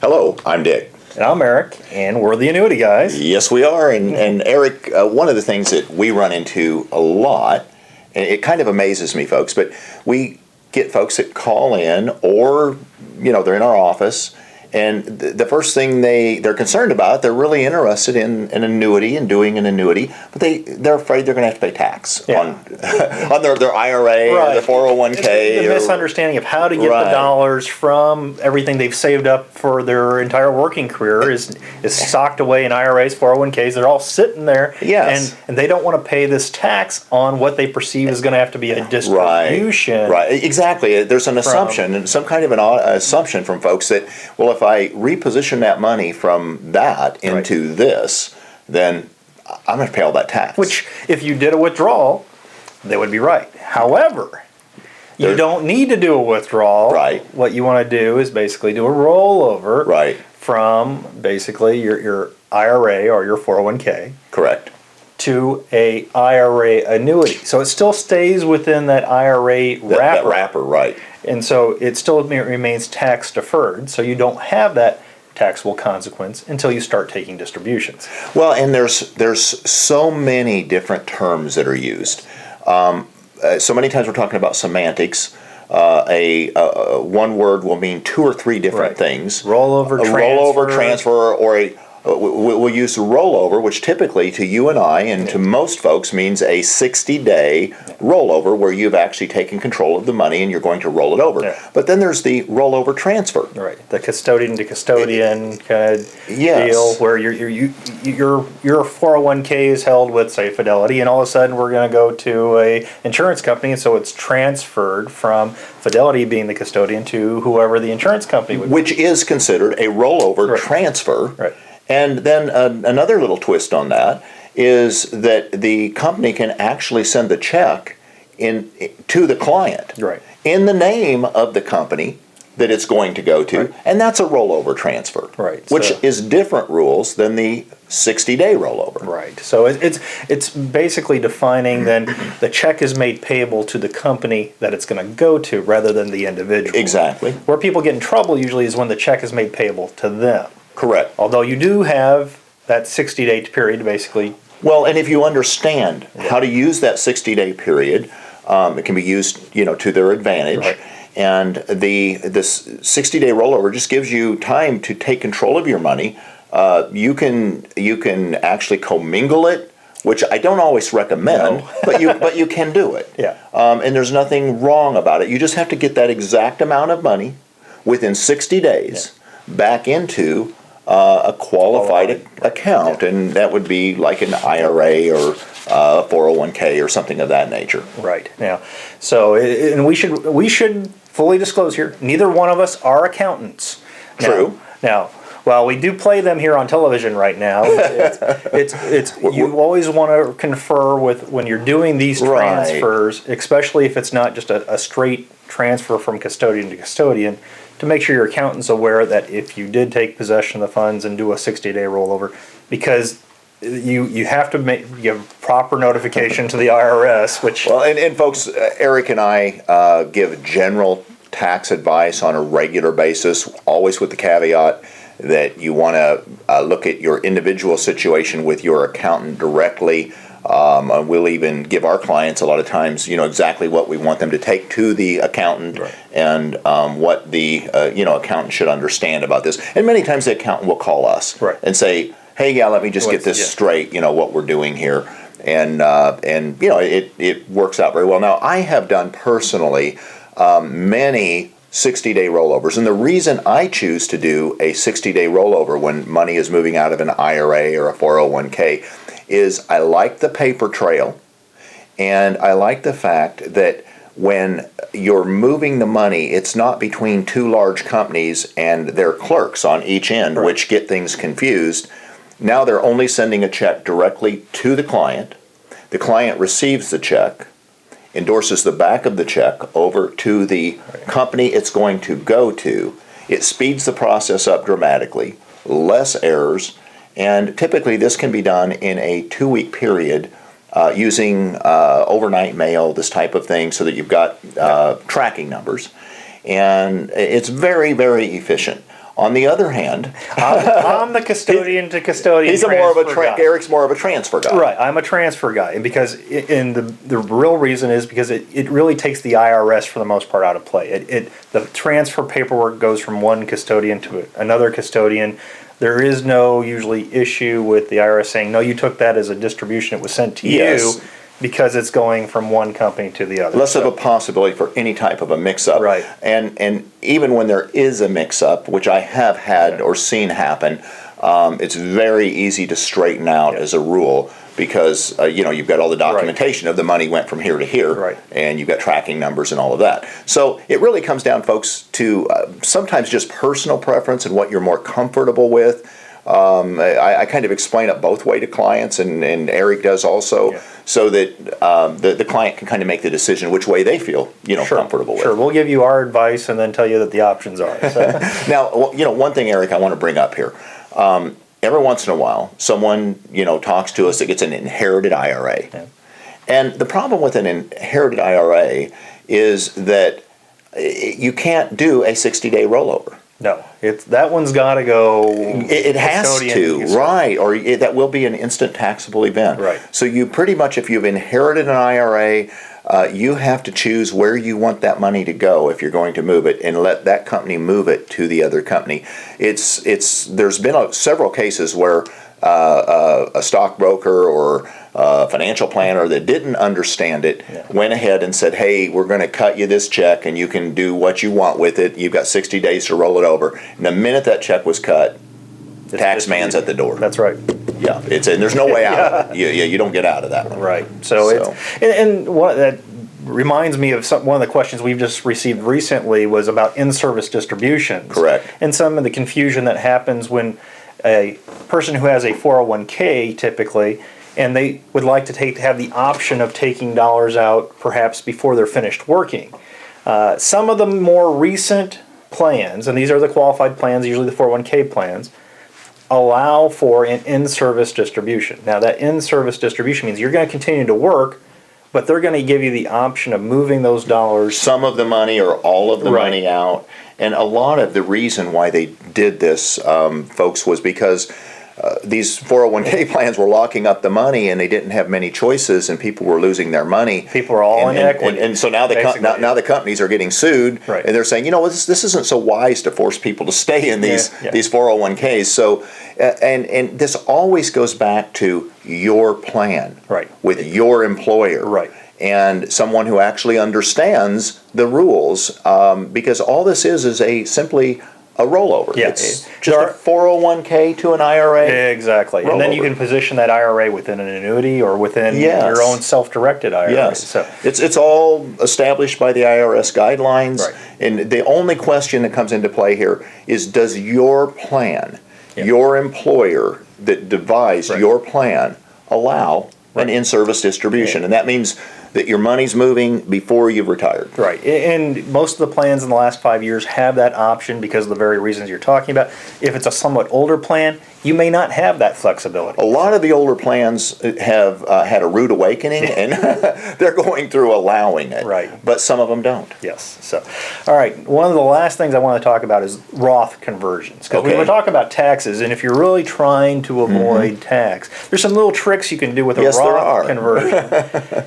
Hello, I'm Dick. And I'm Eric, and we're the Annuity guys. Yes, we are. And Eric, one of the things that we run into a lot, and it kind of amazes me, folks, but we get folks that call in or, they're in our office, and the first thing they're concerned about, they're really interested in an annuity and doing an annuity, but they're afraid they're going to have to pay tax on their IRA or their 401k. The misunderstanding of how to get the dollars from everything they've saved up for their entire working career is socked away in IRAs, 401ks. They're all sitting there, and they don't want to pay this tax on what they perceive is going to have to be a distribution. Right, exactly. There's an assumption, and some kind of an assumption from folks that, well, if I reposition that money from that into this, then I'm going to pay all that tax. Which, if you did a withdrawal, they would be right. However, you don't need to do a withdrawal. Right. What you want to do is basically do a rollover. Right. From basically your IRA or your 401k. Correct. To a IRA annuity. So it still stays within that IRA wrapper. That wrapper, right. And so it still remains tax deferred, so you don't have that taxable consequence until you start taking distributions. Well, and there's so many different terms that are used. So many times we're talking about semantics. One word will mean two or three different things. Rollover transfer, or we'll use rollover, which typically to you and I and to most folks means a 60-day rollover where you've actually taken control of the money and you're going to roll it over. Yeah. But then there's the rollover transfer. Right, the custodian to custodian kind of deal where your 401k is held with, say, Fidelity, and all of a sudden we're going to go to a insurance company, and so it's transferred from Fidelity being the custodian to whoever the insurance company would be. Which is considered a rollover transfer. Right. And then another little twist on that is that the company can actually send the check to the client in the name of the company that it's going to go to, and that's a rollover transfer, which is different rules than the 60-day rollover. Right. So it's basically defining then the check is made payable to the company that it's going to go to rather than the individual. Exactly. Where people get in trouble usually is when the check is made payable to them. Correct. Although you do have that 60-day period to basically... Well, and if you understand how to use that 60-day period, it can be used, to their advantage. Right. And this 60-day rollover just gives you time to take control of your money. You can actually commingle it, which I don't always recommend, but you can do it. Yeah. And there's nothing wrong about it. You just have to get that exact amount of money within 60 days back into a qualified account, and that would be like an IRA or 401k or something of that nature. Right. Now, so and we should fully disclose here, neither one of us are accountants. True. Now, well, we do play them here on television right now. It's you always want to confer with when you're doing these transfers, especially if it's not just a straight transfer from custodian to custodian, to make sure your accountant's aware that if you did take possession of the funds and do a 60-day rollover, because you have to give proper notification to the IRS, which... Well, and folks, Eric and I give general tax advice on a regular basis, always with the caveat that you want to look at your individual situation with your accountant directly. We'll even give our clients a lot of times, exactly what we want them to take to the accountant and what the accountant should understand about this. And many times the accountant will call us and say, "Hey, let me just get this straight. What we're doing here," and it works out very well. Now, I have done personally many 60-day rollovers, and the reason I choose to do a 60-day rollover when money is moving out of an IRA or a 401k is I like the paper trail, and I like the fact that when you're moving the money, it's not between two large companies and their clerks on each end, which get things confused. Now they're only sending a check directly to the client. The client receives the check, endorses the back of the check over to the company it's going to go to. It speeds the process up dramatically, less errors, and typically this can be done in a 2-week period using overnight mail, this type of thing, so that you've got tracking numbers. And it's very, very efficient. On the other hand, I'm the custodian to custodian. he's Eric's more of a transfer guy. Right, I'm a transfer guy, and because the real reason is because it really takes the IRS for the most part out of play. The transfer paperwork goes from one custodian to another custodian. There is no usually issue with the IRS saying, no, you took that as a distribution, it was sent to you, because it's going from one company to the other. Less of a possibility for any type of a mix-up. Right. And even when there is a mix-up, which I have had or seen happen, it's very easy to straighten out as a rule, because you've got all the documentation of the money went from here to here, and you've got tracking numbers and all of that. So it really comes down, folks, to sometimes just personal preference and what you're more comfortable with. I kind of explain it both way to clients, and Eric does also, so that the client can kind of make the decision which way they feel comfortable with. Sure, we'll give you our advice and then tell you that the options are. So. Now, one thing, Eric, I want to bring up here. Every once in a while, someone talks to us that gets an inherited IRA, and the problem with an inherited IRA is that you can't do a 60-day rollover. No, that one's got to go. It has to, right? Or that will be an instant taxable event. Right. So you pretty much, if you've inherited an IRA, you have to choose where you want that money to go if you're going to move it, and let that company move it to the other company. There's been several cases where a stockbroker or a financial planner that didn't understand it went ahead and said, hey, we're going to cut you this check and you can do what you want with it. You've got 60 days to roll it over. And the minute that check was cut, the tax man's at the door. That's right. Yeah, and there's no way out of it. You don't get out of that one. Right. So. And what that reminds me of one of the questions we've just received recently was about in-service distributions. Correct. And some of the confusion that happens when a person who has a 401k typically, and they would like to have the option of taking dollars out perhaps before they're finished working. Some of the more recent plans, and these are the qualified plans, usually the 401k plans, allow for an in-service distribution. Now that in-service distribution means you're going to continue to work, but they're going to give you the option of moving those dollars. Some of the money or all of the money out. And a lot of the reason why they did this, folks, was because these 401k plans were locking up the money, and they didn't have many choices, and people were losing their money. People are all in equity. And so now the companies are getting sued, and they're saying, this isn't so wise to force people to stay in these 401ks. So, and this always goes back to your plan with your employer. And someone who actually understands the rules, because all this is simply a rollover. It's just a 401k to an IRA. Exactly. Rollover. And then you can position that IRA within an annuity or within your own self-directed IRA. Yes. So it's all established by the IRS guidelines. And the only question that comes into play here is, does your plan, your employer that devised your plan, allow an in-service distribution? And that means that your money's moving before you've retired. Right. And most of the plans in the last 5 years have that option because of the very reasons you're talking about. If it's a somewhat older plan, you may not have that flexibility. A lot of the older plans have had a rude awakening, and they're going through allowing it. Right. But some of them don't. Yes. So, all right. One of the last things I want to talk about is Roth conversions. Because we were talking about taxes, and if you're really trying to avoid tax, there's some little tricks you can do with a Roth conversion.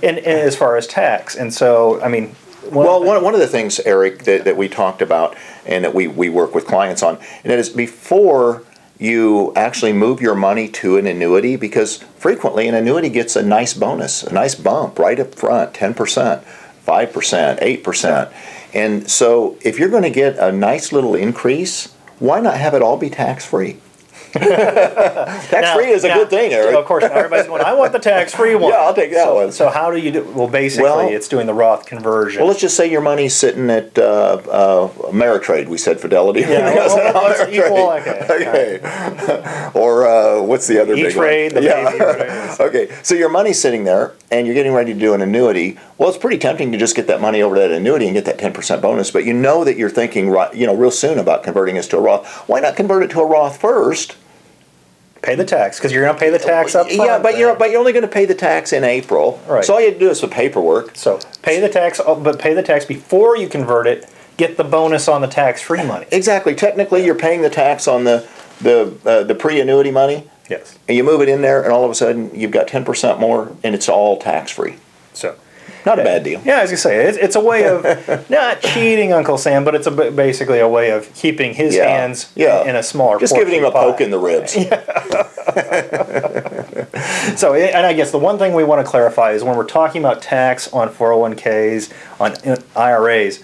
and as far as tax. And so, I mean... One of the things, Eric, that we talked about and that we work with clients on, and that is before you actually move your money to an annuity, because frequently an annuity gets a nice bonus, a nice bump right up front, 10%, 5%, 8%. And so if you're going to get a nice little increase, why not have it all be tax-free? Tax-free is a good thing, Eric. Of course, everybody's going, I want the tax-free one. Yeah, I'll take that one. So how do you do? Well, basically, it's doing the Roth conversion. Well, let's just say your money's sitting at Ameritrade. We said Fidelity. Yeah, let's equal. Okay. Or what's the other big one? E-Trade. Okay, so your money's sitting there, and you're getting ready to do an annuity. Well, it's pretty tempting to just get that money over to that annuity and get that 10% bonus, but you know that you're thinking, real soon about converting this to a Roth. Why not convert it to a Roth first? Pay the tax, because you're going to pay the tax up front. Yeah, but you're only going to pay the tax in April. Right. So all you have to do is some paperwork. So pay the tax, but pay the tax before you convert it get the bonus on the tax-free money. Exactly. Technically, you're paying the tax on the pre-annuity money, Yes. and you move it in there, and all of a sudden you've got 10% more, and it's all tax-free. So, Not a bad deal. yeah, as you say, it's a way of not cheating Uncle Sam, but it's basically a way of keeping his hands in a smaller Just giving him a poke in the ribs. So, and I guess the one thing we want to clarify is when we're talking about tax on 401ks, on IRAs,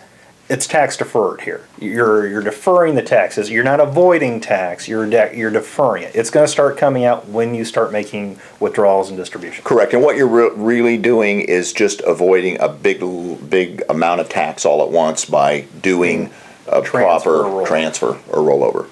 it's tax deferred here. You're deferring the taxes. You're not avoiding tax. You're deferring it. It's going to start coming out when you start making withdrawals and distributions. Correct. And what you're really doing is just avoiding a big amount of tax all at once by doing a proper transfer or rollover.